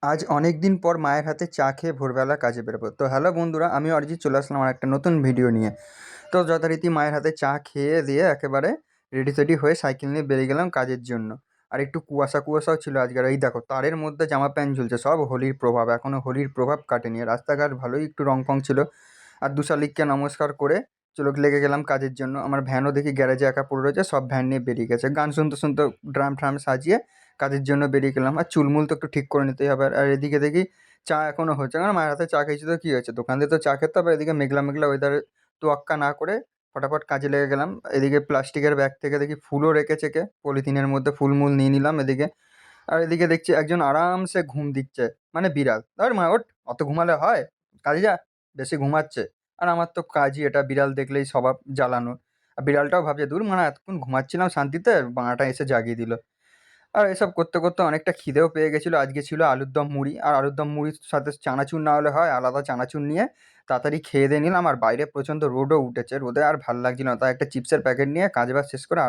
আজ অনেক দিন পর মায়ের হাতে চা খেয়ে ভোরবেলা কাজে বেরোবো। তো হ্যালো বন্ধুরা, আমি অরিজিৎ চলে আসলাম আমার একটা নতুন ভিডিও নিয়ে। তো যথারীতি মায়ের হাতে চা খেয়ে দিয়ে একেবারে রেডি সেডি হয়ে সাইকেল নিয়ে বেরিয়ে গেলাম কাজের জন্য। আর একটু কুয়াশা কুয়াশাও ছিল আজকের, এই দেখো তারের মধ্যে জামা প্যান্ট ঝুলছে, সব হোলির প্রভাব, এখনও হোলির প্রভাব কাটেনি। রাস্তাঘাট ভালোই একটু রং ফং ছিল। আর দু শালিককে নমস্কার করে চোখ লেগে গেলাম কাজের জন্য। আমার ভ্যানও দেখি গ্যারেজে একা পড়ে রয়েছে, সব ভ্যান নিয়ে বেরিয়ে গেছে। গান শুনতে শুনতে ড্রাম ট্রাম সাজিয়ে কাজের জন্য বেরিয়ে গেলাম। আর চুলমুল তো একটু ঠিক করে নিতেই হবে। আর এদিকে দেখি চা এখনো হচ্ছে, কারণ মায়ের হাতে চা খেয়েছি তো কী হয়েছে, দোকান দিয়ে তো চা খেতে হবে। এদিকে মেঘলা মেঘলা ওয়েদারে তোয়াক্কা না করে ফটাফট কাজে লেগে গেলাম। এদিকে প্লাস্টিকের ব্যাগ থেকে দেখি ফুলও রেখেছে, কে পলিথিনের মধ্যে ফুলমুল নিয়ে নিলাম এদিকে। আর এদিকে দেখছি একজন আরামসে ঘুম দিচ্ছে, মানে বিড়াল। আর মা ওঠ, অত ঘুমালে হয়, কাজে যা, বেশি ঘুমাচ্ছে। আর আমার তো কাজই এটা, বিড়াল দেখলেই স্বভাব জ্বালানো। আর বিড়ালটাও ভাবছে দূর মানা, এতক্ষণ ঘুমাচ্ছিলাম শান্তিতে, বাঁটা এসে জাগিয়ে দিল। আর এসব করতে করতে অনেকটা খিদেও পেয়ে গেছিলো। আজকে ছিল আলুর দম মুড়ি, আর আলুর দম মুড়ির সাথে চানাচুর না হলে হয়, আলাদা চানাচুর নিয়ে তাড়াতাড়ি খেয়ে দিয়ে নিলাম। আর বাইরে প্রচণ্ড রোদও উঠেছে, রোদে আর ভাল লাগছিল না, তাই একটা চিপসের প্যাকেট নিয়ে কাজ বাজ শেষ করে